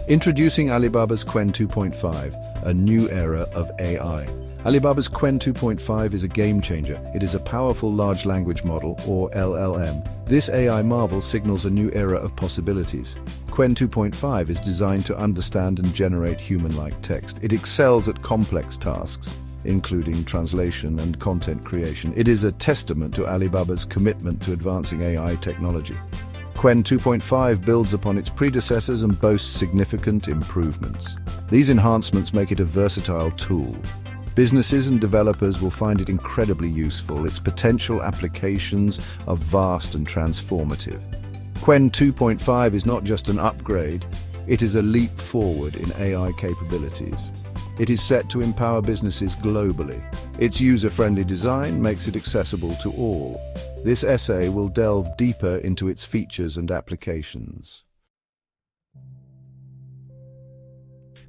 Introducing Alibaba's Qwen 2.5, a new era of AI. Alibaba's Qwen 2.5 is a game changer. It is a powerful large language model, or LLM. This AI marvel signals a new era of possibilities. Qwen 2.5 is designed to understand and generate human-like text. It excels at complex tasks, including translation and content creation. It is a testament to Alibaba's commitment to advancing AI technology. Qwen 2.5 builds upon its predecessors and boasts significant improvements. These enhancements make it a versatile tool. Businesses and developers will find it incredibly useful. Its potential applications are vast and transformative. Qwen 2.5 is not just an upgrade, it is a leap forward in AI capabilities. It is set to empower businesses globally. Its user-friendly design makes it accessible to all. This essay will delve deeper into its features and applications.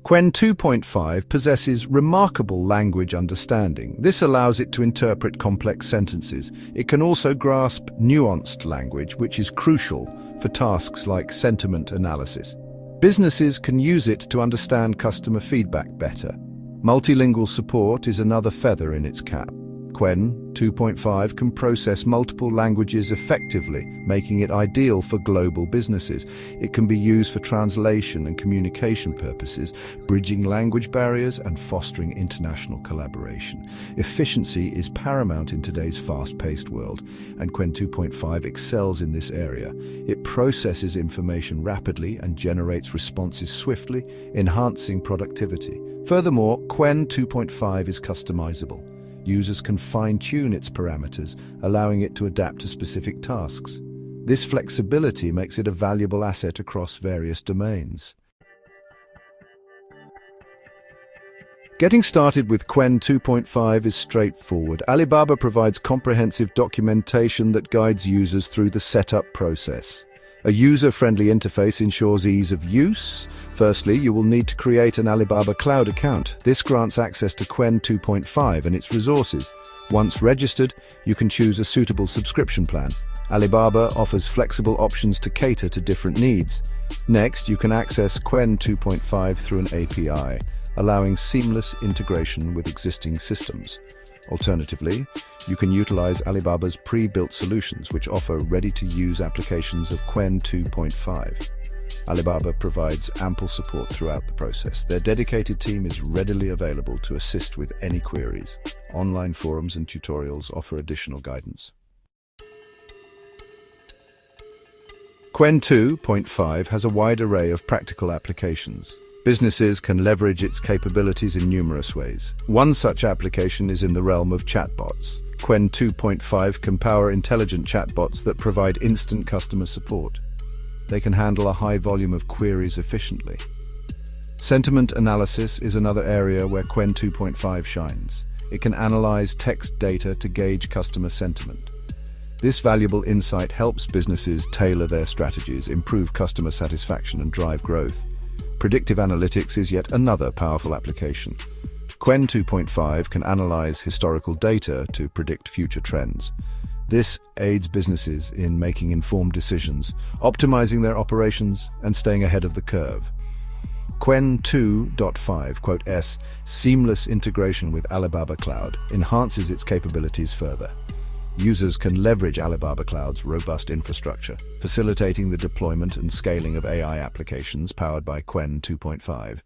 Qwen 2.5 possesses remarkable language understanding. This allows it to interpret complex sentences. It can also grasp nuanced language, which is crucial for tasks like sentiment analysis. Businesses can use it to understand customer feedback better. Multilingual support is another feather in its cap. Qwen 2.5 can process multiple languages effectively, making it ideal for global businesses. It can be used for translation and communication purposes, bridging language barriers and fostering international collaboration. Efficiency is paramount in today's fast-paced world, and Qwen 2.5 excels in this area. It processes information rapidly and generates responses swiftly, enhancing productivity. Furthermore, Qwen 2.5 is customizable. Users can fine-tune its parameters, allowing it to adapt to specific tasks. This flexibility makes it a valuable asset across various domains. Getting started with Qwen 2.5 is straightforward. Alibaba provides comprehensive documentation that guides users through the setup process. A user-friendly interface ensures ease of use. Firstly, you will need to create an Alibaba Cloud account. This grants access to Qwen 2.5 and its resources. Once registered, you can choose a suitable subscription plan. Alibaba offers flexible options to cater to different needs. Next, you can access Qwen 2.5 through an API, allowing seamless integration with existing systems. Alternatively, you can utilize Alibaba's pre-built solutions, which offer ready-to-use applications of Qwen 2.5. Alibaba provides ample support throughout the process. Their dedicated team is readily available to assist with any queries. Online forums and tutorials offer additional guidance. Qwen 2.5 has a wide array of practical applications. Businesses can leverage its capabilities in numerous ways. One such application is in the realm of chatbots. Qwen 2.5 can power intelligent chatbots that provide instant customer support. They can handle a high volume of queries efficiently. Sentiment analysis is another area where Qwen 2.5 shines. It can analyze text data to gauge customer sentiment. This valuable insight helps businesses tailor their strategies, improve customer satisfaction, and drive growth. Predictive analytics is yet another powerful application. Qwen 2.5 can analyze historical data to predict future trends. This aids businesses in making informed decisions, optimizing their operations, and staying ahead of the curve. Qwen 2.5's seamless integration with Alibaba Cloud enhances its capabilities further. Users can leverage Alibaba Cloud's robust infrastructure, facilitating the deployment and scaling of AI applications powered by Qwen 2.5.